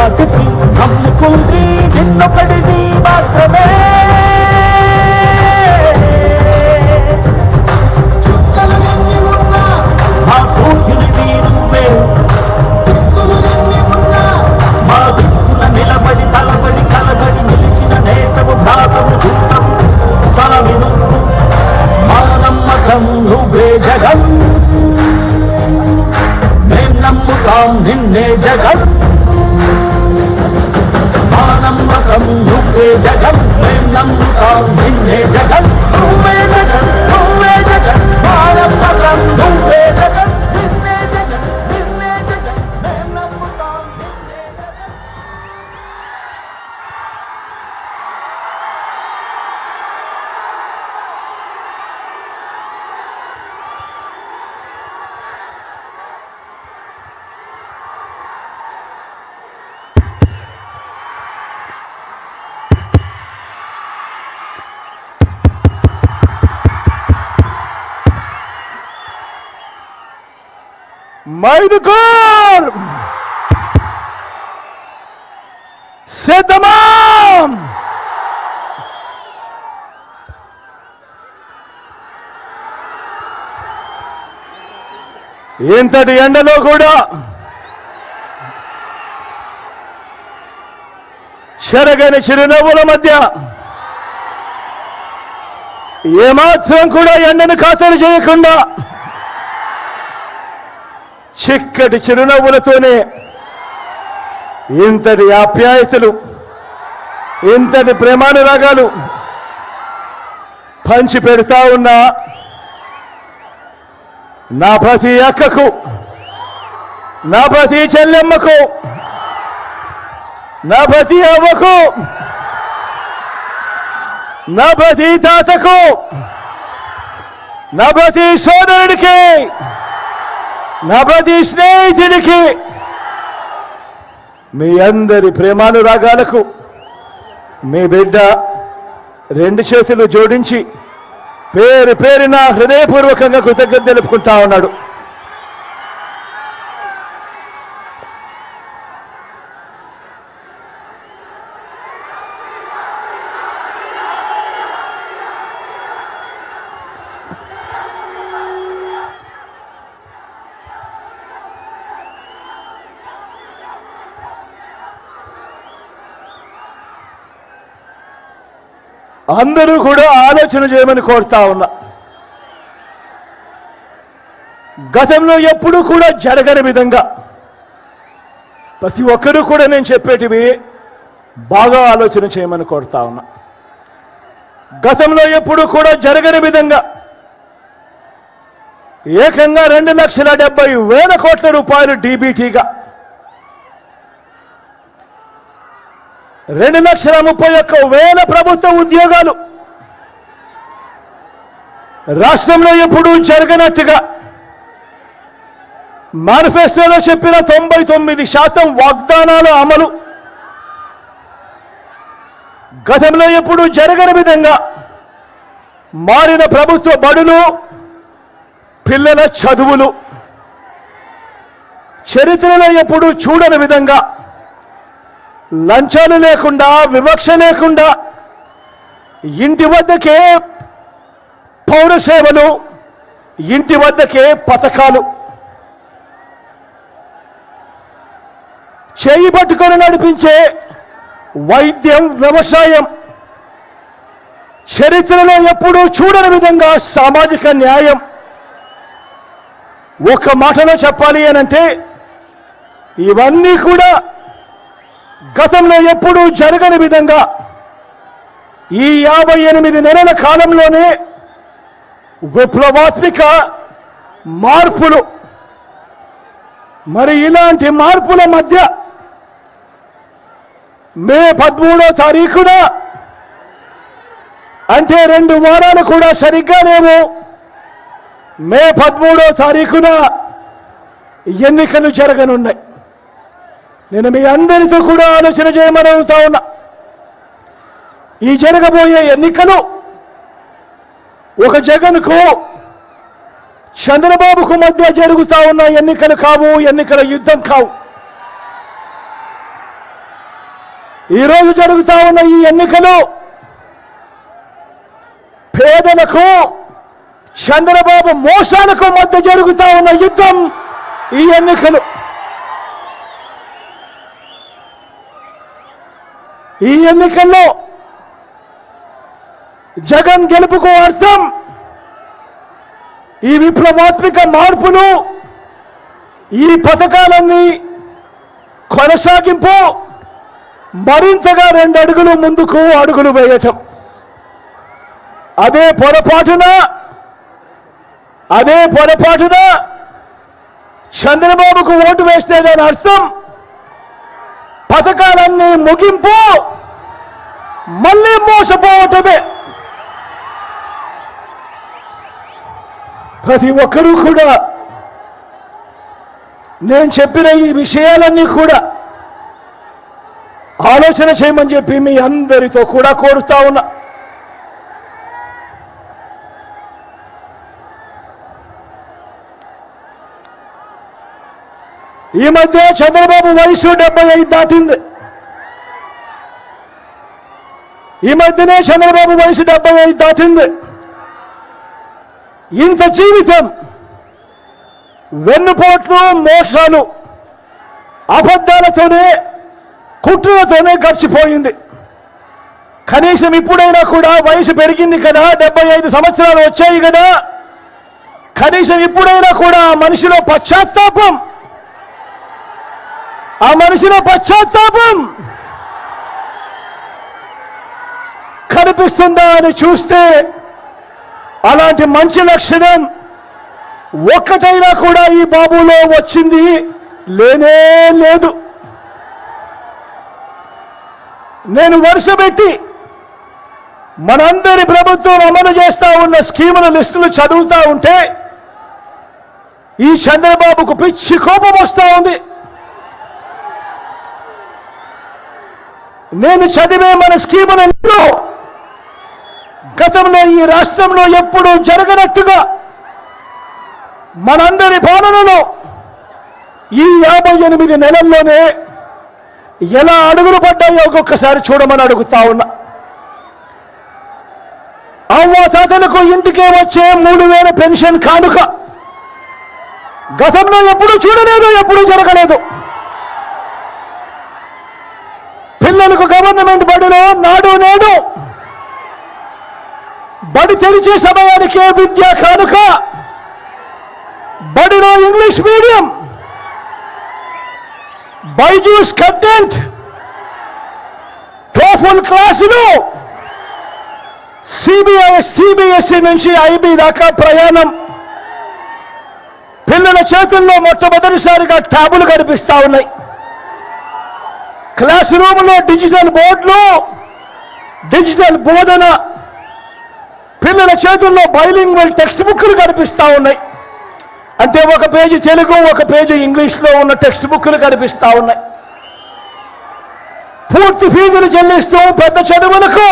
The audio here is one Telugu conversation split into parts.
జాతికి నమ్ముకుంది నిన్నొకటిది మాత్రమే. మా సూర్యునివి నువ్వే, మా దిక్కున నిలబడి తలబడి కలబడి నిలిచిన నేతవు భ్రాతవు దూతవు సలవి నువ్వు. మా నమ్మకం నువ్వే జగన్, మేం నమ్ముతాం నిన్నే జగన్. మా నమ్మకం నువ్వే జగన్, మేం నమ్ముతాం నిన్నే జగన్. నువ్వే జగన్, నువ్వే జగన్, మా నమ్మకం నువ్వే జగన్, నిన్నే జగన్, నిన్నే జగన్, మేం నమ్ముతాం నిన్నే జగన్. మైదుకూర్ సిద్ధమా? ఇంతటి ఎండలో కూడా చెరగని చిరునవ్వుల మధ్య ఏమాత్రం కూడా ఎండను ఖాతరు చేయకుండా చిక్కటి చిరునవ్వులతోనే ఇంతటి ఆప్యాయతలు, ఇంతటి ప్రేమానురాగాలు పంచి పెడతా ఉన్నా నా ప్రతి అక్కకు, నా ప్రతి చెల్లెమ్మకు, నా ప్రతి అవ్వకు, నా ప్రతి తాతకు, నా ప్రతి సోదరుడికి, నా ప్రతి స్నేహితుడికి, మీ అందరి ప్రేమానురాగాలకు మీ బిడ్డ రెండు చేతులు జోడించి పేరు పేరున హృదయపూర్వకంగా కృతజ్ఞత తెలుపుకుంటా ఉన్నాడు. అందరూ కూడా ఆలోచన చేయమని కోరుతా ఉన్నా. గతంలో ఎప్పుడూ కూడా జరగని విధంగా ప్రతి ఒక్కరూ కూడా నేను చెప్పేటివి బాగా ఆలోచన చేయమని కోరుతా ఉన్నా. గతంలో ఎప్పుడూ కూడా జరగని విధంగా ఏకంగా 2,70,000 కోట్ల రూపాయలు డీబీటీగా 2,31,000 ప్రభుత్వ ఉద్యోగాలు రాష్ట్రంలో ఎప్పుడూ జరగనట్టుగా మేనిఫెస్టోలో చెప్పిన 99% వాగ్దానాల అమలు గతంలో ఎప్పుడూ జరగని విధంగా మారిన ప్రభుత్వ బడులు, పిల్లల చదువులు చరిత్రలో ఎప్పుడూ చూడని విధంగా లంచాలు లేకుండా, వివక్ష లేకుండా ఇంటి వద్దకే పౌర సేవలు, ఇంటి వద్దకే పథకాలు, చేయి పట్టుకొని నడిపించే వైద్యం, వ్యవసాయం, చరిత్రలో ఎప్పుడూ చూడని విధంగా సామాజిక న్యాయం. ఒక మాటలో చెప్పాలి అనంటే ఇవన్నీ కూడా గతంలో ఎప్పుడూ జరగని విధంగా ఈ 58 నెలల కాలంలోనే విప్లవాత్మక మార్పులు. మరి ఇలాంటి మార్పుల మధ్య మే 13వ తారీఖున, అంటే 2 వారాలు కూడా సరిగ్గా లేవు, మే 13వ తారీఖున ఎన్నికలు జరగనున్నాయి. నేను మీ అందరితో కూడా ఆలోచన చేయమని అడుగుతా ఉన్నా. ఈ జరగబోయే ఎన్నికలు ఒక జగన్కు, చంద్రబాబుకు మధ్య జరుగుతా ఉన్న ఎన్నికలు కావు, ఎన్నికల యుద్ధం కావు. ఈరోజు జరుగుతా ఉన్న ఈ ఎన్నికలు పేదలకు చంద్రబాబు మోసాలకు మధ్య జరుగుతా ఉన్న యుద్ధం ఈ ఎన్నికలు. ఈ ఎన్నికల్లో జగన్ గెలుపుకు అర్థం ఈ విప్లవాత్మక మార్పులు, ఈ పథకాలన్నీ కొనసాగింపు, మరింతగా 2 అడుగులు ముందుకు అడుగులు వేయటం. అదే పొరపాటున చంద్రబాబుకు ఓటు వేస్తే దాని అర్థం పథకాలన్నీ ముగింపు, మళ్ళీ మోసపోవటమే. ప్రతి ఒక్కరూ కూడా నేను చెప్పిన ఈ విషయాలన్నీ కూడా ఆలోచన చేయమని చెప్పి మీ అందరితో కూడా కోరుతా ఉన్నా. ఈ మధ్య చంద్రబాబు వయసు 75 దాటింది. ఈ మధ్యనే చంద్రబాబు వయసు 75 దాటింది. ఇంత జీవితం వెన్నుపోట్లు, మోసాలు, అబద్ధాలతోనే, కుట్రలతోనే గడిచిపోయింది. కనీసం ఇప్పుడైనా కూడా వయసు పెరిగింది కదా, 75 సంవత్సరాలు వచ్చాయి కదా, కనీసం ఇప్పుడైనా కూడా ఆ మనిషిలో పశ్చాత్తాపం కనిపిస్తుందా అని చూస్తే అలాంటి మంచి లక్షణం ఒక్కటైనా కూడా ఈ బాబులో వచ్చింది లేనే లేదు. నేను వరుసపెట్టి మనందరి ప్రభుత్వం అమలు చేస్తా ఉన్న స్కీముల లిస్టులు చదువుతా ఉంటే ఈ చంద్రబాబుకు పిచ్చి కోపం వస్తా ఉంది. నేను చదివే మన స్కీములలో గతంలో ఈ రాష్ట్రంలో ఎప్పుడూ జరగనట్టుగా మనందరి పాలనలో ఈ 58 నెలల్లోనే ఎలా అడుగులు పడ్డాయో ఒక్కొక్కసారి చూడమని అడుగుతా ఉన్నా. అవ్వాతాతలకు ఇంటికే వచ్చే 3000 పెన్షన్ కానుక గతంలో ఎప్పుడూ చూడలేదు, ఎప్పుడూ జరగలేదు. పిల్లలకు గవర్నమెంట్ బడిలో నాడు నేడు బడి తెరిచే సమయానికే విద్యా కానుక, బడిలో English medium, Byju's content, TOEFL క్లాసులు, సిబిఎస్ఈ నుంచి ఐబీ దాకా ప్రయాణం. పిల్లల చేతుల్లో మొట్టమొదటిసారిగా ట్యాబులు కనిపిస్తా ఉన్నాయి. క్లాస్ రూమ్లో డిజిటల్ బోర్డులు, డిజిటల్ బోధన, పిల్లల చేతుల్లో బైలింగ్వల్ టెక్స్ట్ బుక్లు కనిపిస్తా ఉన్నాయి. అంటే ఒక పేజీ తెలుగు, ఒక పేజీ ఇంగ్లీష్లో ఉన్న టెక్స్ట్ బుక్లు కనిపిస్తా ఉన్నాయి. పూర్తి ఫీజులు చెల్లిస్తూ పెద్ద చదువులకు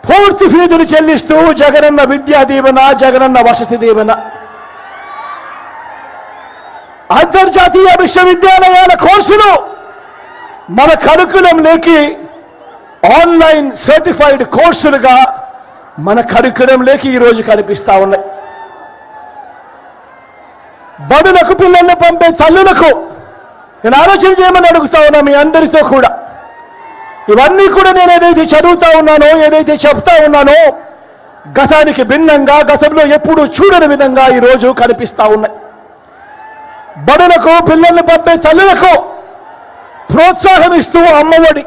పూర్తి ఫీజులు చెల్లిస్తూ జగనన్న విద్యా దీవెన, జగనన్న వసతి దీవెన, అంతర్జాతీయ విశ్వవిద్యాలయాల కోర్సులు మన కరికులంలోకి ఆన్లైన్ సర్టిఫైడ్ కోర్సులుగా మన కరికులంలోకి ఈరోజు కనిపిస్తా ఉన్నాయి. బడులకు పిల్లల్ని పంపే తల్లులకు నేను ఆలోచన చేయమని అడుగుతా ఉన్నా మీ అందరితో కూడా. ఇవన్నీ కూడా నేను ఏదైతే చదువుతా ఉన్నానో, ఏదైతే చెప్తా ఉన్నానో గతానికి భిన్నంగా, గతంలో ఎప్పుడూ చూడని విధంగా ఈరోజు కనిపిస్తా ఉన్నాయి. బడులకు పిల్లల్ని పంపే తల్లులకు ప్రోత్సాహం ఇస్తూ అమ్మఒడి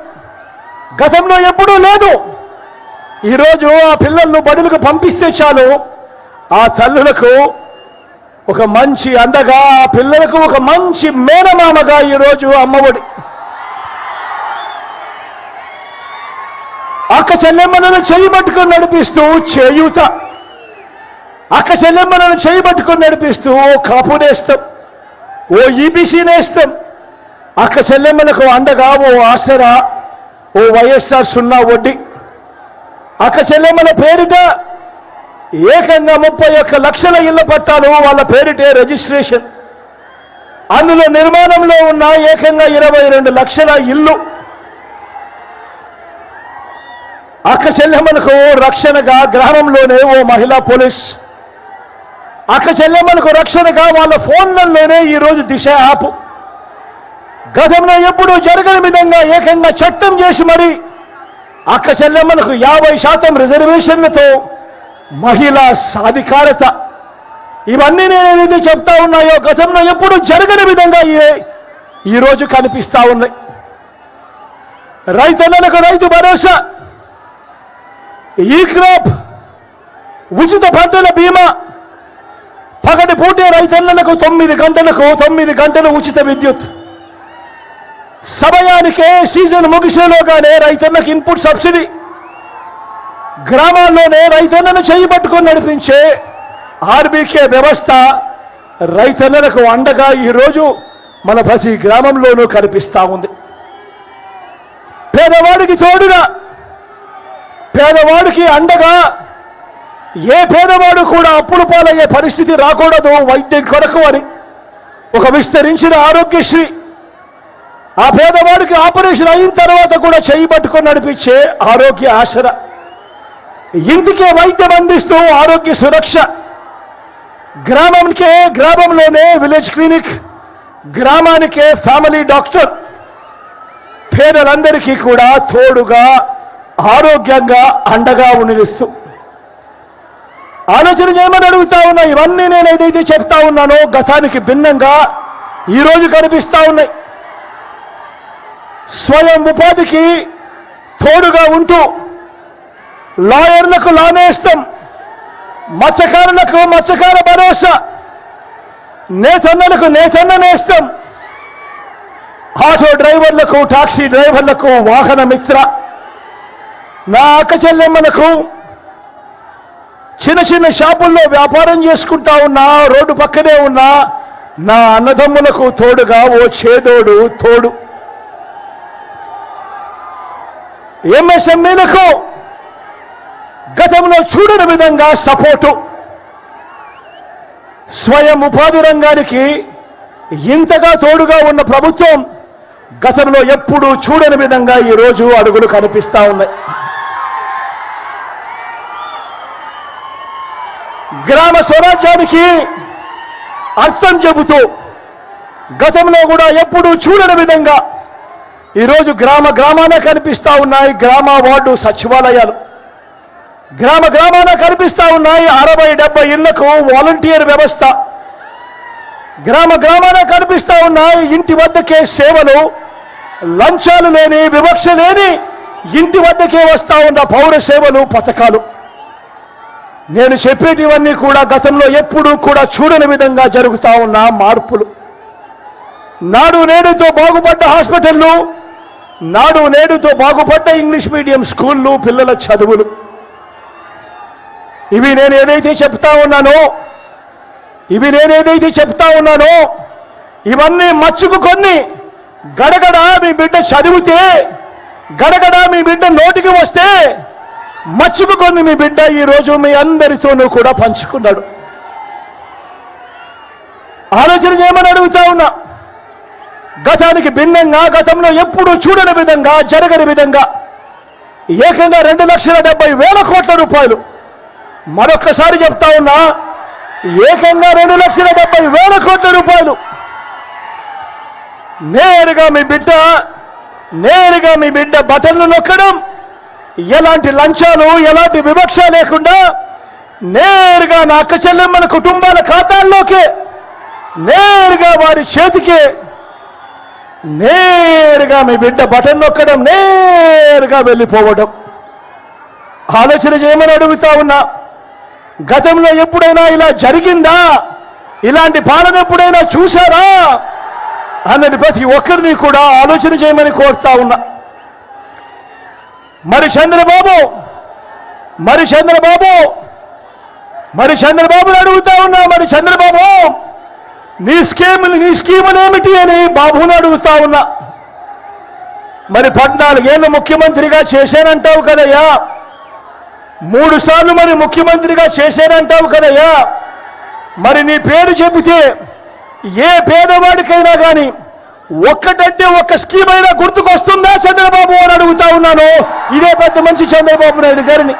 గతంలో ఎప్పుడూ లేదు. ఈరోజు ఆ పిల్లలను బడులకు పంపిస్తే చాలు ఆ తల్లులకు ఒక మంచి అందగా, ఆ పిల్లలకు ఒక మంచి మేనమామగా ఈరోజు అమ్మఒడి. అక్క చెల్లెమ్మలను చేయబట్టుకుని నడిపిస్తూ చేయూత, అక్క చెల్లెమ్మలను చేయబట్టుకుని నడిపిస్తూ ఓ కాపు నేస్తం, ఓ ఈబీసీ నేస్తం, అక్క చెల్లెమ్మలకు అండగా ఓ ఆసరా, ఓ వైఎస్ఆర్ 0 వడ్డీ. అక్క చెల్లెమ్మల పేరిట ఏకంగా 31 లక్షల ఇళ్ల పట్టాలు వాళ్ళ పేరిటే రిజిస్ట్రేషన్. అందులో నిర్మాణంలో ఉన్న ఏకంగా 22 లక్షల ఇల్లు అక్క చెల్లెమ్మలకు రక్షణగా గ్రామంలోనే ఓ మహిళా పోలీస్, అక్క చెల్లెమ్మలకు రక్షణగా వాళ్ళ ఫోన్లలోనే ఈరోజు దిశ యాప్. గతంలో ఎప్పుడూ జరగని విధంగా ఏకంగా చట్టం చేసి మరి అక్క చెల్లెమ్మలకు 50% రిజర్వేషన్లతో మహిళా సాధికారత, ఇవన్నీ నేను ఏదైతే చెప్తా ఉన్నాయో గతంలో ఎప్పుడు జరగని విధంగా ఈరోజు కనిపిస్తా ఉన్నాయి. రైతన్నలకు రైతు భరోసా, ఈ క్రాప్, ఉచిత పంటల బీమా, పగటి పూటే రైతన్నలకు 9 గంటలు ఉచిత విద్యుత్, సమయానికే సీజన్ ముగిసేలోగానే రైతన్నకు ఇన్పుట్ సబ్సిడీ, గ్రామాల్లోనే రైతన్నను చేయబట్టుకొని నడిపించే ఆర్బీకే వ్యవస్థ రైతన్నలకు అండగా ఈరోజు మన ప్రతి గ్రామంలోనూ కనిపిస్తా ఉంది. పేదవాడికి తోడుగా, పేదవాడికి అండగా, ఏ పేదవాడు కూడా అప్పుల పాలయ్యే పరిస్థితి రాకూడదు వైద్యం కొరకు అని ఒక విస్తరించిన ఆరోగ్యశ్రీ, ఆ పేదవాడికి ఆపరేషన్ అయిన తర్వాత కూడా చేయబట్టుకొని నడిపించే ఆరోగ్య ఆసరా, ఇంటికే వైద్యం అందిస్తూ ఆరోగ్య సురక్ష, గ్రామంలోనే విలేజ్ క్లినిక్, గ్రామానికే ఫ్యామిలీ డాక్టర్, పేదలందరికీ కూడా తోడుగా ఆరోగ్యంగా అండగా నిలుస్తూ ఆలోచన చేయమని అడుగుతా ఉన్నా. ఇవన్నీ నేను ఏదైతే చెప్తా ఉన్నానో గతానికి భిన్నంగా ఈరోజు కనిపిస్తా ఉన్నాయి. స్వయం ఉపాధికి తోడుగా ఉంటూ లాయర్లకు లానేస్తం, మత్స్యకారులకు మత్స్యకార భరోసా, నేతన్నలకు నేతన్న నేస్తం, ఆటో డ్రైవర్లకు టాక్సీ డ్రైవర్లకు వాహన మిత్ర, నా అక్క చెల్లెమ్మలకు చిన్న చిన్న షాపుల్లో వ్యాపారం చేసుకుంటా ఉన్నా, రోడ్డు పక్కనే ఉన్నా నా అన్నదమ్ములకు తోడుగా ఓ చేదోడు తోడు, ఎంఎస్ఎంఈలకు గతంలో చూడని విధంగా సపోర్టు, స్వయం ఉపాధి రంగానికి ఇంతగా తోడుగా ఉన్న ప్రభుత్వం గతంలో ఎప్పుడూ చూడని విధంగా ఈరోజు అడుగులు కనిపిస్తా ఉన్నాయి. గ్రామ స్వరాజ్యానికి అర్థం చెబుతూ గతంలో కూడా ఎప్పుడూ చూడని విధంగా ఈరోజు గ్రామాన కనిపిస్తా ఉన్నాయి గ్రామ వార్డు సచివాలయాలు, గ్రామాన కనిపిస్తా ఉన్నాయి 60-70 ఇళ్లకు వాలంటీర్ వ్యవస్థ, గ్రామాన కనిపిస్తా ఉన్నాయి ఇంటి వద్దకే సేవలు, లంచాలు లేని వివక్ష లేని ఇంటి వద్దకే వస్తా ఉన్న పౌర సేవలు పథకాలు. నేను చెప్పేటివన్నీ కూడా గతంలో ఎప్పుడూ కూడా చూడని విధంగా జరుగుతా ఉన్న మార్పులు. నాడు నేడుతో బాగుపడ్డ హాస్పిటళ్లు, నాడు నేడుతో బాగుపడ్డ ఇంగ్లీష్ మీడియం స్కూళ్ళు, పిల్లల చదువులు, ఇవి నేను ఏదైతే చెప్తా ఉన్నానో ఇవన్నీ మచ్చుకు కొన్ని గడగడ మీ బిడ్డ చదివితే, గడగడ మీ బిడ్డ నోటికి వస్తే మచ్చుకు కొన్ని మీ బిడ్డ ఈరోజు మీ అందరితోనూ కూడా పంచుకున్నాడు. ఆలోచన చేయమని అడుగుతా ఉన్నా. గతానికి భిన్నంగా గతంలో ఎప్పుడూ చూడని విధంగా జరగని విధంగా ఏకంగా 2,70,000 కోట్ల రూపాయలు, మరొక్కసారి చెప్తా ఉన్నా, ఏకంగా 2,70,000 కోట్ల రూపాయలు నేరుగా మీ బిడ్డ బటన్లు నొక్కడం, ఎలాంటి లంచాలు ఎలాంటి వివక్ష లేకుండా నేరుగా నా అక్క చెల్లెమ్మల కుటుంబాల ఖాతాల్లోకే, నేరుగా వారి చేతికే నేరుగా మీ బిడ్డ బటన్ నొక్కడం, నేరుగా వెళ్ళిపోవడం. ఆలోచన చేయమని అడుగుతా ఉన్నా. గతంలో ఎప్పుడైనా ఇలా జరిగిందా? ఇలాంటి పాలన ఎప్పుడైనా చూశారా అన్నది ప్రతి ఒక్కరిని కూడా ఆలోచన చేయమని కోరుతా ఉన్నా. మరి చంద్రబాబుని అడుగుతా ఉన్నా. మరి చంద్రబాబు నీ స్కీములేమిటి అని బాబుని అడుగుతా ఉన్నా. మరి 14 ఏళ్ళు ముఖ్యమంత్రిగా చేశానంటావు కదయ్యా, 3 సార్లు మరి ముఖ్యమంత్రిగా చేశానంటావు కదయ్యా. మరి నీ పేరు చెబితే ఏ పేదవాడికైనా కానీ ఒక్కటంటే ఒక్క స్కీమ్ అయినా గుర్తుకొస్తుందా చంద్రబాబు అని అడుగుతా ఉన్నాను ఇదే పెద్ద మనిషి చంద్రబాబు నాయుడు గారిని.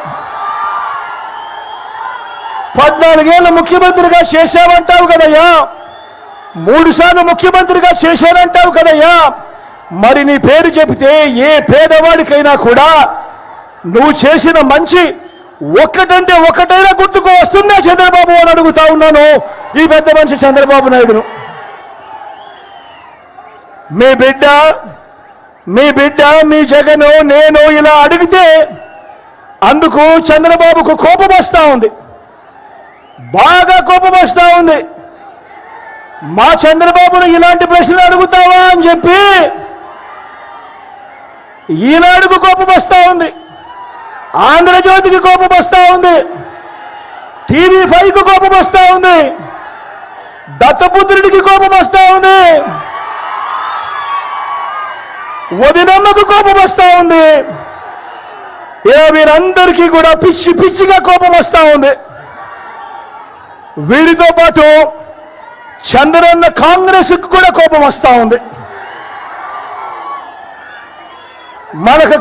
14 ఏళ్ళు ముఖ్యమంత్రిగా చేశావంటావు కదయ్యా, 3 సార్లు ముఖ్యమంత్రిగా చేశానంటావు కదయ్యా, మరి నీ పేరు చెబితే ఏ పేదవాడికైనా కూడా నువ్వు చేసిన మంచి ఒక్కటంటే ఒక్కటైనా గుర్తుకు వస్తుందా చంద్రబాబు అని అడుగుతా ఉన్నాను ఈ పెద్ద మనిషి చంద్రబాబు నాయుడును. మీ బిడ్డ మీ జగను నేను ఇలా అడిగితే అందుకు చంద్రబాబుకు కోపం వస్తా ఉంది, బాగా కోపం వస్తా ఉంది. మా చంద్రబాబును ఇలాంటి ప్రశ్నలు అడుగుతావా అని చెప్పి ఈనాడుకు కోపం వస్తా ఉంది, ఆంధ్రజ్యోతికి కోపం వస్తా ఉంది, TV5కు కోపం వస్తా ఉంది, దత్తపుత్రుడికి కోపం వస్తా ఉంది, వదినమ్మకు కోపం వస్తా ఉంది. ఇలా వీరందరికీ కూడా పిచ్చి పిచ్చిగా కోపం వస్తా ఉంది. వీరితో పాటు చంద్రన్న కాంగ్రెస్కు కూడా కోపం వస్తా ఉంది. మనకు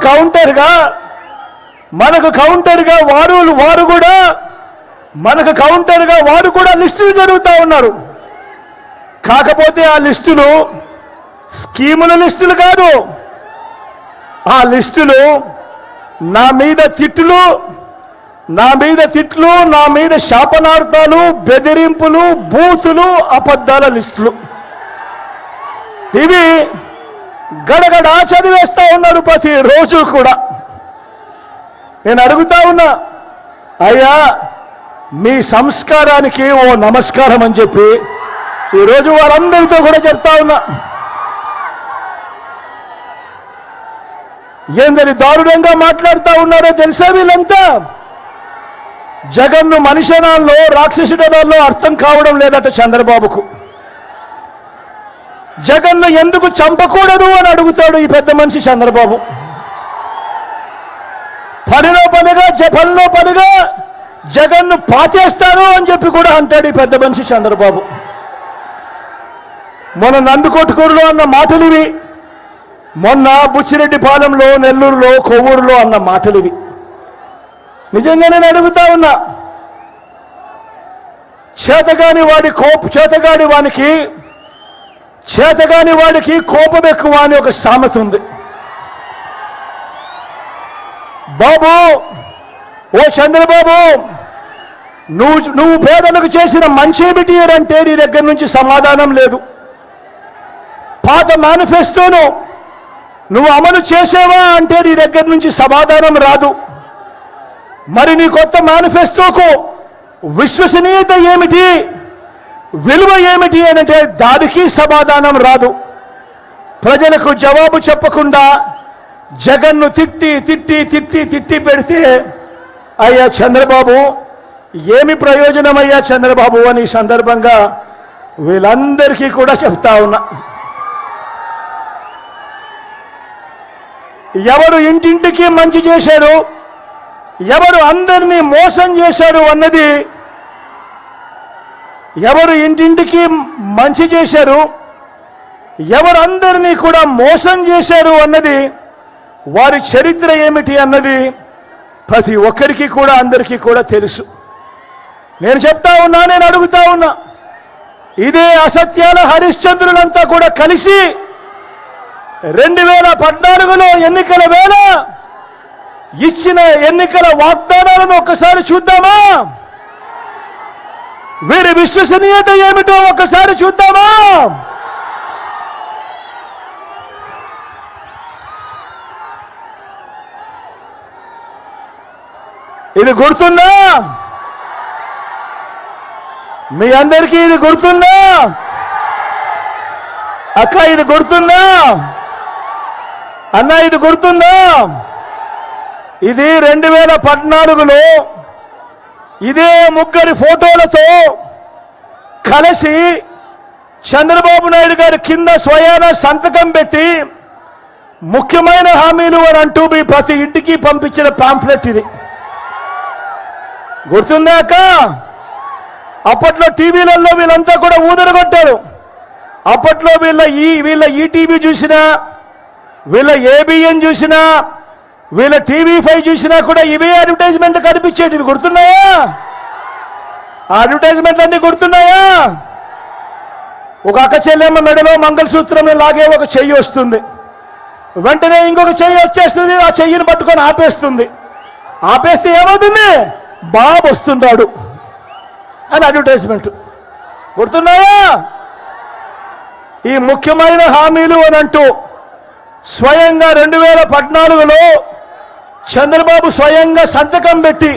కౌంటర్గా వారు కూడా లిస్టులు జరుగుతూ ఉన్నారు. కాకపోతే ఆ లిస్టులు స్కీముల లిస్టులు కాదు, ఆ లిస్టులు నా మీద తిట్లు, నా మీద శాపనార్థాలు, బెదిరింపులు, బూతులు, అబద్ధాల లిస్టులు. ఇవి గడగడా చదివేస్తా ఉన్నారు ప్రతి రోజు కూడా. నేను అడుగుతా ఉన్నా, అయ్యా మీ సంస్కారానికి ఓ నమస్కారం అని చెప్పి ఈరోజు వారందరితో కూడా చెప్తా ఉన్నా. ఏందని దారుణంగా మాట్లాడుతూ ఉన్నారో తెలుసా వీళ్ళంతా? జగన్ను మనిషనాల్లో రాక్షసుడనాల్లో అర్థం కావడం లేదట చంద్రబాబుకు. జగన్ను ఎందుకు చంపకూడదు అని అడుగుతాడు ఈ పెద్ద మనిషి చంద్రబాబు. పనిలో పనిగా జగన్ను పాచేస్తాను అని చెప్పి కూడా అంటాడు ఈ పెద్ద మనిషి చంద్రబాబు. మొన్న నందికొట్కూరులో అన్న మాటలివి, మొన్న బుచ్చిరెడ్డిపాలెంలో, నెల్లూరులో, కొవ్వూరులో అన్న మాటలివి. నిజంగా నేను అడుగుతా ఉన్నా, చేతగాని వాడికి కోపం ఎక్కువ అని ఒక సామెత ఉంది. బాబు, ఓ చంద్రబాబు, నువ్వు పేదలకు చేసిన మంచి ఏమిటి అంటే నీ దగ్గర నుంచి సమాధానం లేదు. పాత మేనిఫెస్టోను నువ్వు అమలు చేసావా అంటే నీ దగ్గర నుంచి సమాధానం రాదు. మరి నీ కొత్త మేనిఫెస్టోకు విశ్వసనీయత ఏమిటి, విలువ ఏమిటి అంటే దానికి సమాధానం రాదు. ప్రజలకు జవాబు చెప్పకుండా జగన్ను తిట్టి పెడితే అయ్యా చంద్రబాబు ఏమి ప్రయోజనమయ్యా చంద్రబాబు అని సందర్భంగా వీళ్ళందరికీ కూడా చెప్తా ఉన్నా. ఎవరు ఇంటింటికి మంచి చేశారు, ఎవరు అందరినీ మోసం చేశారు అన్నది, ఎవరు ఇంటింటికి మంచి చేశారు, ఎవరు అందరినీ కూడా మోసం చేశారు అన్నది, వారి చరిత్ర ఏమిటి అన్నది ప్రతి ఒక్కరికి కూడా అందరికీ కూడా తెలుసు. నేను చెప్తా ఉన్నా, నేను అడుగుతా ఉన్నా, ఇదే అసత్యాల హరిశ్చంద్రులంతా కూడా కలిసి 2014లో ఎన్నికల వేళ ఇచ్చిన ఎన్నికల వాగ్దానాలను ఒక్కసారి చూద్దామా? వీరి విశ్వసనీయత ఏమిటో ఒక్కసారి చూద్దామా? ఇది గుర్తుందా? మీ అందరికీ ఇది గుర్తుందా? అక్క ఇది గుర్తుందా? అన్న ఇది గుర్తుందా? ఇది 2014లో ఇదే ముగ్గురి ఫోటోలతో కలిసి చంద్రబాబు నాయుడు గారి కింద స్వయాన సంతకం పెట్టి ముఖ్యమైన హామీలు అని అంటూ మీ ప్రతి ఇంటికి పంపించిన పాంఫ్లెట్ ఇది. గుర్తుందా అక్క? అప్పట్లో టీవీలలో వీళ్ళంతా కూడా ఊదరగొట్టారు. అప్పట్లో వీళ్ళ ఈటీవీ చూసినా, వీళ్ళ ఏబిఎన్ చూసినా, వీళ్ళ TV5 చూసినా కూడా ఇవే అడ్వర్టైజ్మెంట్ కనిపించేటివి. గుర్తున్నాయా? ఆ అడ్వర్టైజ్మెంట్లన్నీ గుర్తున్నాయా? ఒక అక్క చెల్లెమ్మ మెడలో మంగళసూత్రం లాగే ఒక చెయ్యి వస్తుంది, వెంటనే ఇంకొక చెయ్యి వచ్చేస్తుంది, ఆ చెయ్యిని పట్టుకొని ఆపేస్తుంది. ఆపేస్తే ఏమవుతుంది? బాబు వస్తున్నాడు అని అడ్వర్టైజ్మెంట్. గుర్తున్నాయా? ఈ ముఖ్యమైన హామీలు అని అంటూ స్వయంగా 2014లో చంద్రబాబు స్వయంగా సంతకం పెట్టి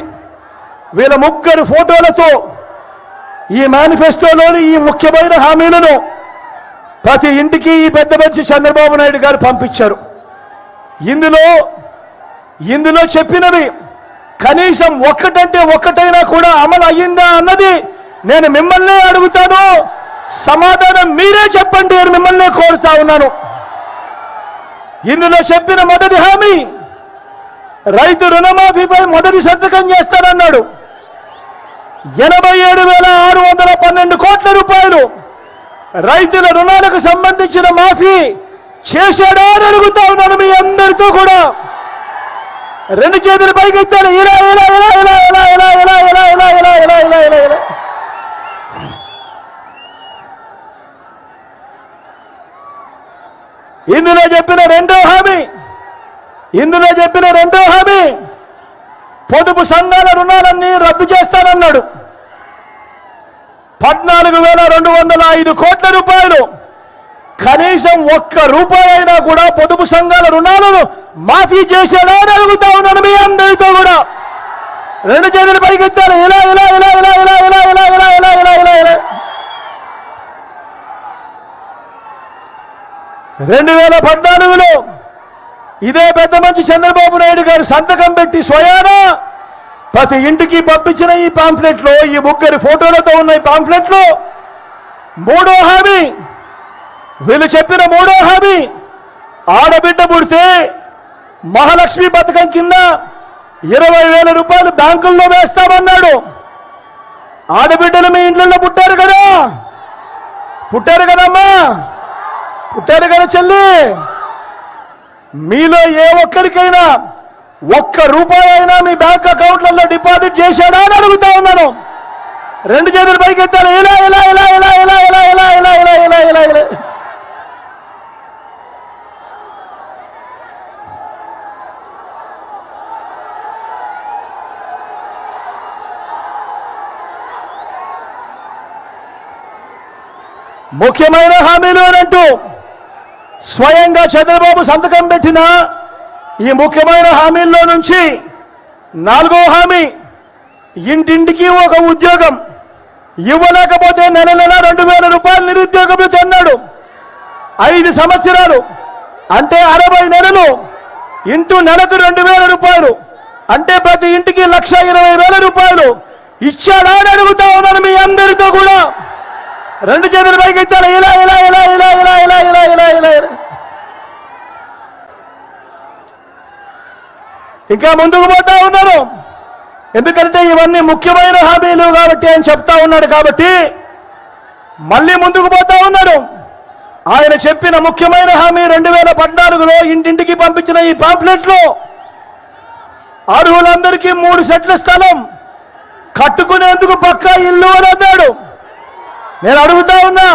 వీళ్ళ ముగ్గురు ఫోటోలతో ఈ మేనిఫెస్టోలోని ఈ ముఖ్యమైన హామీలను ప్రతి ఇంటికి ఈ పెద్ద మనిషి చంద్రబాబు నాయుడు గారు పంపించారు. ఇందులో చెప్పినవి కనీసం ఒక్కటంటే ఒక్కటైనా కూడా అమలు అయ్యిందా అన్నది నేను మిమ్మల్నే అడుగుతాను. సమాధానం మీరే చెప్పండి అని మిమ్మల్నే కోరుతా ఉన్నాను. ఇందులో చెప్పిన మొదటి హామీ, రైతు రుణమాఫీపై మొదటి సంతకం చేస్తానన్నాడు. 87,612 కోట్ల రూపాయలు రైతుల రుణాలకు సంబంధించిన మాఫీ చేశాడా అని అడుగుతా ఉన్నాను మీ అందరితో కూడా. రెండు చేతులు పైకెత్తారు. ఇలా ఇలా ఇలా ఇలా ఇలా ఇలా ఇలా ఇలా ఇలా ఇలా ఇలా ఇలా ఇలా ఇలా. ఇందులో చెప్పిన రెండో హామీ పొదుపు సంఘాల రుణాలన్నీ రద్దు చేస్తానన్నాడు. 14,205 కోట్ల రూపాయలు. కనీసం ఒక్క రూపాయి అయినా కూడా పొదుపు సంఘాల రుణాలను మాఫీ చేశాడా అని అడుగుతా ఉన్నాను మీ అందరితో కూడా. రెండు చేతులు పైకెత్తారు. ఇలా ఇలా ఇలా ఇలా ఇలా ఇలా ఇలా ఇలా ఇలా ఇలా ఇలా ఇలా. 2014లో ఇదే పెద్ద మంచి చంద్రబాబు నాయుడు గారు సంతకం పెట్టి స్వయాన ప్రతి ఇంటికి పంపించిన ఈ పాంఫ్లెట్లో, ఈ ముగ్గురి ఫోటోలతో ఉన్న ఈ పాంఫ్లెట్లో మూడో హామీ, వీళ్ళు చెప్పిన మూడో హామీ, ఆడబిడ్డ పుడితే మహాలక్ష్మి పథకం కింద 20,000 రూపాయలు బ్యాంకుల్లో వేస్తామన్నాడు. ఆడబిడ్డలు మీ ఇంట్లో పుట్టారు కదమ్మా, పుట్టారు కదా చెల్లి. మీలో ఏ ఒక్కరికైనా ఒక్క రూపాయి అయినా మీ బ్యాంక్ అకౌంట్లలో డిపాజిట్ చేశాడా అని అడుగుతా ఉన్నాను. రెండు చేతులు పైకెత్తారు. ఇలా ఇలా ఇలా ఇలా ఇలా ఇలా ఇలా ఇలా ఇలా ఇలా ఇలా ఇలా. ముఖ్యమైన హామీలు అనంటూ స్వయంగా చంద్రబాబు సంతకం పెట్టిన ఈ ముఖ్యమైన హామీల్లో నుంచి నాలుగో హామీ, ఇంటింటికి ఒక ఉద్యోగం. ఇవ్వలేకపోతే నెల 2,000 రూపాయలు నిరుద్యోగ భృతి అన్నాడు. 5 సంవత్సరాలు అంటే 60 నెలలు ఇంటూ నెలకు 2,000 రూపాయలు అంటే ప్రతి ఇంటికి 1,20,000 రూపాయలు ఇచ్చాడా అని అడుగుతా ఉన్నాను మీ అందరితో కూడా. రెండు చేతులు పైకెత్తారు. ఇలా ఇలా ఇలా ఇలా ఇలా ఇలా ఇలా ఇలా ఇలా. ఇంకా ముందుకు పోతా ఉన్నారు. ఎందుకంటే ఇవన్నీ ముఖ్యమైన హామీలు కాబట్టి ఆయన చెప్తా ఉన్నాడు కాబట్టి మళ్ళీ ముందుకు పోతా ఉన్నాడు. ఆయన చెప్పిన ముఖ్యమైన హామీ 2014లో ఇంటింటికి పంపించిన ఈ పాంప్లెట్లో అర్హులందరికీ 3 సెట్ల స్థలం, కట్టుకునేందుకు పక్కా ఇల్లు అని అన్నాడు. నేను అడుగుతా ఉన్నా,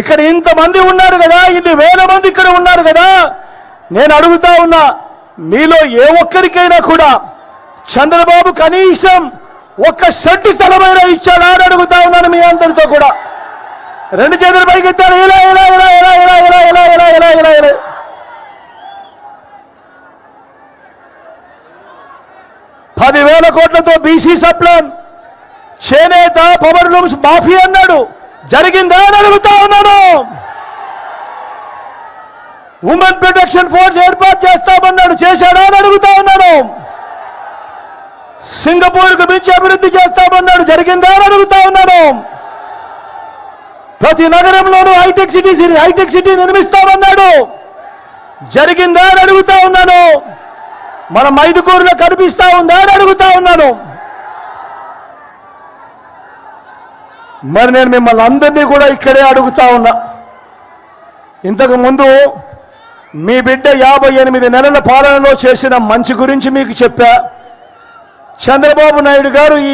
ఇక్కడ ఇంతమంది ఉన్నారు కదా, ఇన్ని వేల మంది ఇక్కడ ఉన్నారు కదా, నేను అడుగుతా ఉన్నా, మీలో ఏ ఒక్కరికైనా కూడా చంద్రబాబు కనీసం ఒక్క సెంటు స్థలమైనా ఇచ్చాడా అని అడుగుతా ఉన్నాను మీ అందరితో కూడా. రెండు చేతులు పైకెత్తారు. ఇలా ఇలా ఇలా ఇలా ఇలా ఇలా ఇలా ఇలా ఇలా ఇలా ఇలా. ₹10,000 కోట్లతో బీసీ సప్లాన్, చేనేత, పవర్ లూమ్స్ మాఫీ అన్నాడు. జరిగిందా అని అడుగుతా ఉన్నాను. ఉమెన్ ప్రొటెక్షన్ ఫోర్స్ ఏర్పాటు చేస్తామన్నాడు. చేశాడా అని అడుగుతా ఉన్నాను. సింగపూర్కు మించి అభివృద్ధి చేస్తామన్నాడు. జరిగిందా అని అడుగుతా ఉన్నాను. ప్రతి నగరంలోనూ హైటెక్ సిటీ నిర్మిస్తామన్నాడు. జరిగిందా అని అడుగుతా ఉన్నాను. మన మైదుకూరులో కనిపిస్తా ఉందా అని అడుగుతా ఉన్నాను. మరి నేను మిమ్మల్ని అందరినీ కూడా ఇక్కడే అడుగుతా ఉన్నా, ఇంతకు ముందు మీ బిడ్డ 58 నెలల పాలనలో చేసిన మంచి గురించి మీకు చెప్పా. చంద్రబాబు నాయుడు గారు ఈ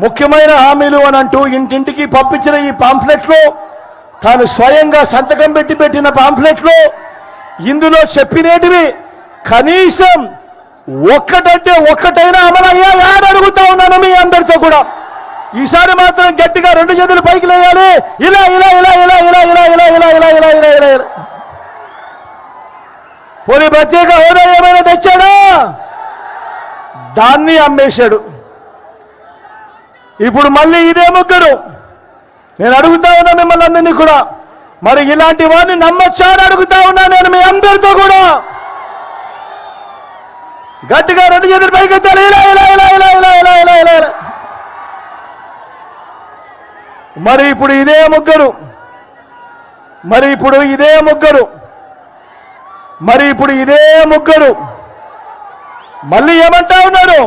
ముఖ్యమైన హామీలు అని అంటూ ఇంటింటికి పంపించిన ఈ పాంఫ్లెట్లో, తాను స్వయంగా సంతకం పెట్టిన పాంఫ్లెట్లో ఇందులో చెప్పినేటివి కనీసం ఒక్కటంటే ఒక్కటైనా అమలయ్యాయా అని అడుగుతా ఉన్నాను మీ అందరితో కూడా. ఈసారి మాత్రం గట్టిగా 2 చేతులు పైకి లేయాలి. ఇలా ఇలా ఇలా ఇలా ఇలా ఇలా ఇలా ఇలా ఇలా ఇలా ఇలా ఇలా ఇలా పోనీ ప్రత్యేక హోదా ఏమైనా తెచ్చాడా? దాన్ని అమ్మేశాడు. ఇప్పుడు మళ్ళీ ఇదే ముగ్గురు. నేను అడుగుతా ఉన్నా మిమ్మల్ని అందరినీ కూడా, మరి ఇలాంటి వాడిని నమ్మొచ్చా అని అడుగుతా ఉన్నా నేను మీ అందరితో కూడా. గట్టిగా 2 చేతులు పైకి ఎత్తాలి. ఇలా ఇలా ఇలా ఇలా ఇలా ఇలా ఇలా ఇలా ఇలా మరి ఇప్పుడు ఇదే ముగ్గురు మరి ఇప్పుడు ఇదే ముగ్గురు మరి ఇప్పుడు ఇదే ముగ్గురు మళ్ళీ ఏమంటా ఉన్నారు?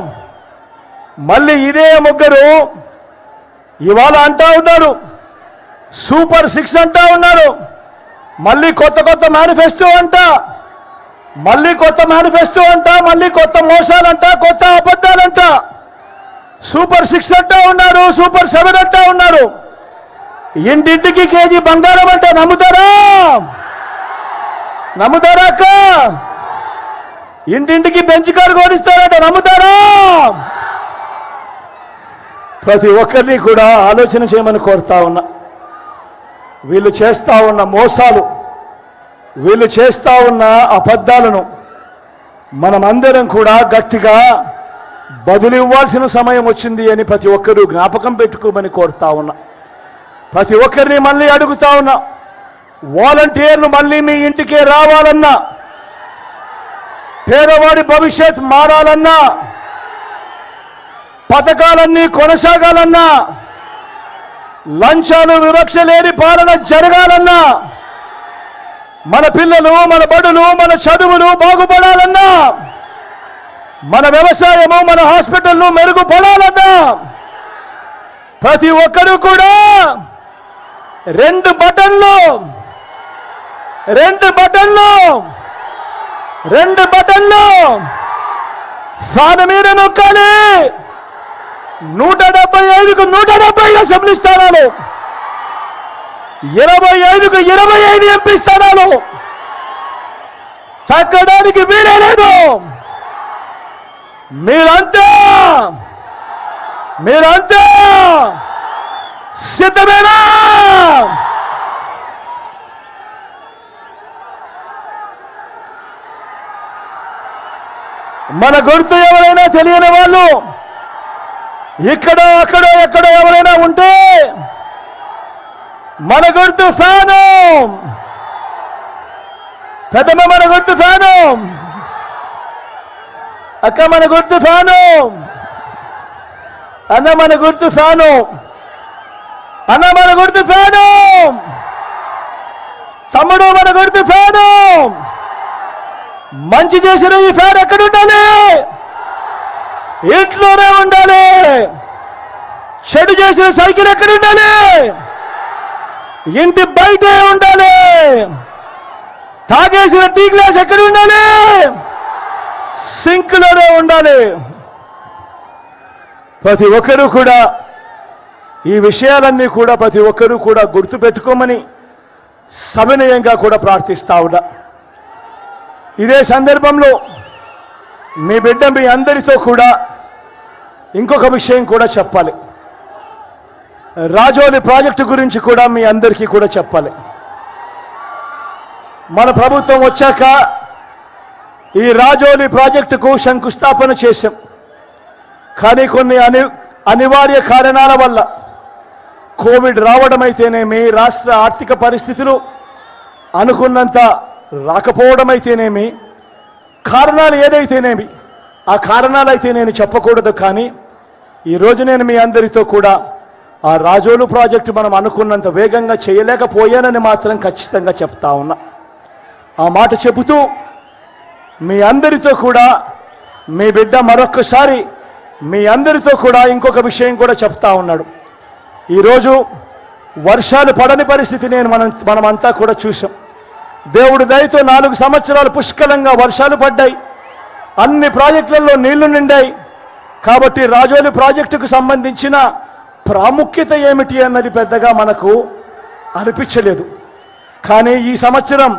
మళ్ళీ ఇదే ముగ్గురు ఇవాళ అంటా ఉన్నారు సూపర్ 6 అంటా ఉన్నారు. మళ్ళీ కొత్త కొత్త మేనిఫెస్టో అంట, మళ్ళీ కొత్త మేనిఫెస్టో అంట, మళ్ళీ కొత్త మోసాలంట, కొత్త అబద్ధాలంట. సూపర్ 6 అంటా ఉన్నారు, సూపర్ 7 అంటా ఉన్నారు. ఇంటింటికి కేజీ బంగారం అంటే నమ్ముతారా? నమ్ముతారా అక్క? ఇంటింటికి బెంచ్ కారు కొనిస్తారంటే నమ్ముతారా? ప్రతి ఒక్కరిని కూడా ఆలోచన చేయమని కోరుతా ఉన్నా. వీళ్ళు చేస్తా ఉన్న మోసాలు, వీళ్ళు చేస్తా ఉన్న అబద్ధాలను మనమందరం కూడా గట్టిగా బదులు ఇవ్వాల్సిన సమయం వచ్చింది అని ప్రతి ఒక్కరూ జ్ఞాపకం పెట్టుకోమని కోరుతా ఉన్నా. ప్రతి ఒక్కరిని మళ్ళీ అడుగుతా ఉన్నా, వాలంటీర్లు మళ్ళీ మీ ఇంటికే రావాలన్నా, పేదవాడి భవిష్యత్ మారాలన్నా, పథకాలన్నీ కొనసాగాలన్నా, లంచాలు వివక్ష లేని పాలన జరగాలన్నా, మన పిల్లలు, మన బడులు, మన చదువులు బాగుపడాలన్నా, మన వ్యవసాయము, మన హాస్పిటల్ను మెరుగుపడాలన్నా ప్రతి ఒక్కరూ కూడా 2 బటన్లు ఫ్యాన్ మీద నొక్కాలి. 175కు 170 అసెంబ్లీ స్థానాలు, 25కు 25 ఎంపీ స్థానాలు తగ్గడానికి వీలే లేదు. మీరంతా సిద్ధమేనా? మన గుర్తు ఎవరైనా తెలియని వాళ్ళు ఇక్కడో అక్కడో ఎక్కడో ఎవరైనా ఉంటే మన గుర్తు ఫ్యాను. పెద్దమ్మ మన గుర్తు ఫ్యాను, అక్క మన గుర్తు ఫ్యాను, అన్న మన గుర్తు ఫ్యాను, అన్న మన గుర్తు ఫ్యాను, తమ్ముడు మన గుర్తు ఫ్యాను. మంచి చేసిన ఈ ఫ్యాన్ ఎక్కడ ఉండాలి? ఇంట్లోనే ఉండాలి. చెడు చేసిన సైకిల్ ఎక్కడ ఉండాలి? ఇంటి బయటే ఉండాలి. తాగేసిన టీ గ్లాస్ ఎక్కడ ఉండాలి? సింక్లోనే ఉండాలి. ప్రతి ఒక్కరూ కూడా ఈ విషయాలన్నీ కూడా ప్రతి ఒక్కరూ కూడా గుర్తుపెట్టుకోమని సవినయంగా కూడా ప్రార్థిస్తా ఉన్నా. ఇదే సందర్భంలో మీ బిడ్డ మీ అందరితో కూడా ఇంకొక విషయం కూడా చెప్పాలి. రాజోలి ప్రాజెక్టు గురించి కూడా మీ అందరికీ కూడా చెప్పాలి. మన ప్రభుత్వం వచ్చాక ఈ రాజోలి ప్రాజెక్టుకు శంకుస్థాపన చేశాం. కానీ కొన్ని అనివార్య కారణాల వల్ల, కోవిడ్ రావడం అయితేనేమి, రాష్ట్ర ఆర్థిక పరిస్థితులు అనుకున్నంత రాకపోవడం అయితేనేమి, కారణాలు ఏదైతేనేమి, ఆ కారణాలైతే నేను చెప్పకూడదు. కానీ ఈరోజు నేను మీ అందరితో కూడా ఆ రాజోలు ప్రాజెక్టు మనం అనుకున్నంత వేగంగా చేయలేకపోయానని మాత్రం ఖచ్చితంగా చెప్తా ఉన్నా. ఆ మాట చెబుతూ మీ అందరితో కూడా మీ బిడ్డ మరొక్కసారి మీ అందరితో కూడా ఇంకొక విషయం కూడా చెప్తా ఉన్నాడు. ఈరోజు వర్షాలు పడని పరిస్థితి మనమంతా కూడా చూసాం. దేవుడి దయతో 4 సంవత్సరాలు పుష్కలంగా వర్షాలు పడ్డాయి, అన్ని ప్రాజెక్టులలో నీళ్లు నిండాయి. కాబట్టి రాజోలి ప్రాజెక్టుకు సంబంధించిన ప్రాముఖ్యత ఏమిటి అన్నది పెద్దగా మనకు అనిపించలేదు. కానీ ఈ సంవత్సరం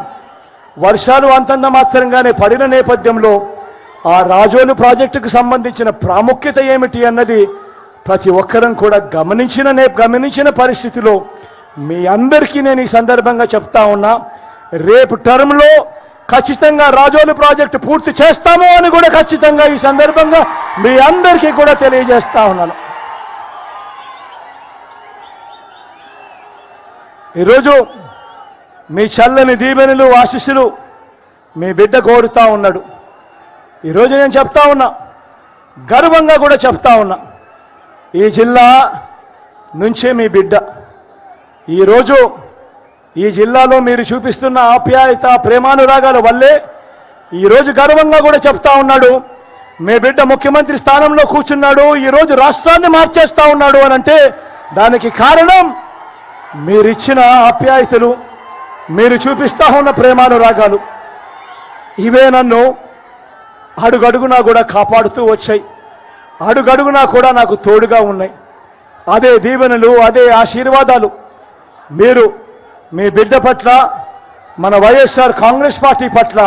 వర్షాలు అంతంత మాత్రంగానే పడిన నేపథ్యంలో ఆ రాజోలి ప్రాజెక్టుకు సంబంధించిన ప్రాముఖ్యత ఏమిటి అన్నది ప్రతి ఒక్కరం కూడా గమనించిన పరిస్థితిలో మీ అందరికీ నేను ఈ సందర్భంగా చెప్తా ఉన్నా, రేపు టర్మ్లో ఖచ్చితంగా రాజోలి ప్రాజెక్టు పూర్తి చేస్తాము అని కూడా ఖచ్చితంగా ఈ సందర్భంగా మీ అందరికీ కూడా తెలియజేస్తా ఉన్నాను. ఈరోజు మీ చల్లని దీవెనలు ఆశీస్సులు మీ బిడ్డ కోరుతా ఉన్నాడు. ఈరోజు నేను చెప్తా ఉన్నా, గర్వంగా కూడా చెప్తా ఉన్నా, ఈ జిల్లా నుంచే మీ బిడ్డ ఈరోజు ఈ జిల్లాలో మీరు చూపిస్తున్న ఆప్యాయత ప్రేమానురాగాల వల్లే ఈరోజు గర్వంగా కూడా చెప్తా ఉన్నాడు, మీ బిడ్డ ముఖ్యమంత్రి స్థానంలో కూర్చున్నాడు, ఈరోజు రాష్ట్రాన్ని మార్చేస్తా ఉన్నాడు అని అంటే దానికి కారణం మీరిచ్చిన ఆప్యాయతలు, మీరు చూపిస్తా ఉన్న ప్రేమానురాగాలు. ఇవే నన్ను అడుగడుగునా కూడా కాపాడుతూ వచ్చాయి, అడుగడుగునా కూడా నాకు తోడుగా ఉన్నాయి. అదే దీవెనలు, అదే ఆశీర్వాదాలు మీరు మీ బిడ్డ పట్ల, మన వైఎస్ఆర్ కాంగ్రెస్ పార్టీ పట్ల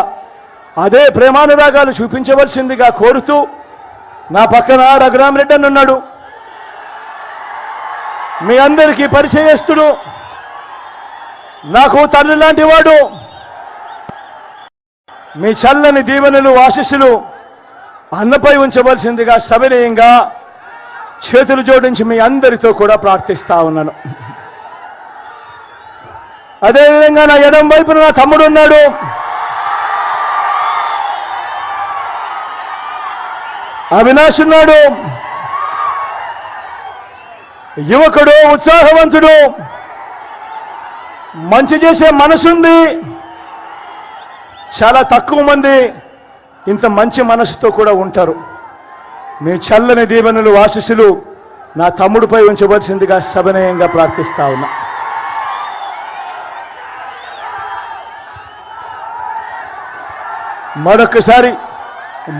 అదే ప్రేమానురాగాలు చూపించవలసిందిగా కోరుతూ, నా పక్కన రఘురామరెడ్డి అని ఉన్నాడు, మీ అందరికీ పరిచయస్తుడు, నాకు తల్లి లాంటి వాడు. మీ చల్లని దీవెనలు ఆశీస్సులు అన్నపై ఉంచవలసిందిగా సవినయంగా చేతులు జోడించి మీ అందరితో కూడా ప్రార్థిస్తా ఉన్నాను. అదేవిధంగా నా ఎడం వైపున నా తమ్ముడు ఉన్నాడు, అవినాష్ ఉన్నాడు, యువకుడు, ఉత్సాహవంతుడు, మంచి చేసే మనసుంది. చాలా తక్కువ మంది ఇంత మంచి మనసుతో కూడా ఉంటారు. మీ చల్లని దీవెనలు ఆశీస్సులు నా తమ్ముడిపై ఉంచవలసిందిగా సవినయంగా ప్రార్థిస్తా ఉన్నా. మరొకసారి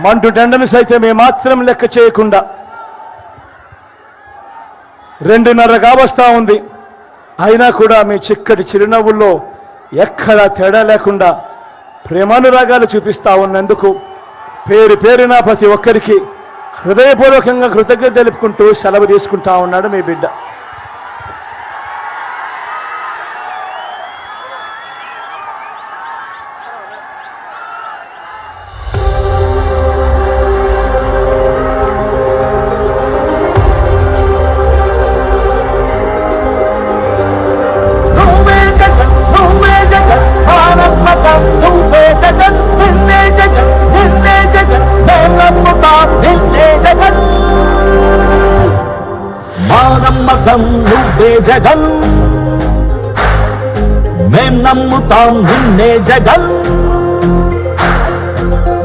మండు దండను సైతం ఏమాత్రం లెక్క చేయకుండా 2:30 కావస్తా ఉంది, అయినా కూడా మీ చిక్కటి చిరునవ్వుల్లో ఎక్కడా తేడా లేకుండా ప్రేమానురాగాలు చూపిస్తా ఉన్నందుకు పేరు పేరున ప్రతి ఒక్కరికి హృదయపూర్వకంగా కృతజ్ఞత తెలుపుకుంటూ సెలవు తీసుకుంటా ఉన్నాడు మీ బిడ్డ. నమ్మకం నువ్వే జగన్, మేం నమ్ముతాం నిన్నే జగన్.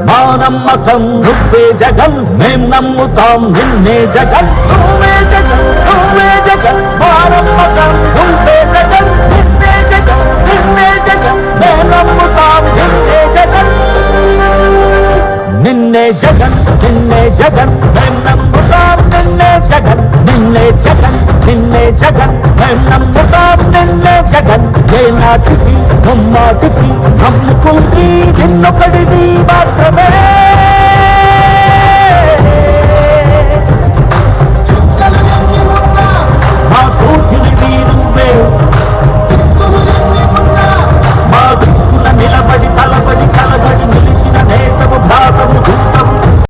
మా నమ్మకం నువ్వే జగన్, మేం నమ్ముతాం నిన్నే జగన్. నువ్వే జగన్, నువ్వే జగన్, మా నమ్మకం నువ్వే జగన్, నిన్నే జగన్, నిన్నే జగన్, మేం నమ్ముతాం నిన్నే జగన్. నిన్నే జగన్, నిన్నే జగన్, మేం నమ్ముతాం నిన్నే జగన్, నిన్నే జగన్, నిన్నే జగన్, మేం నమ్ముతాం నిన్నే జగన్. ఏనాటికి ముమ్మాటికి నమ్ముకుంది నిన్నొకడిది మాత్రమే.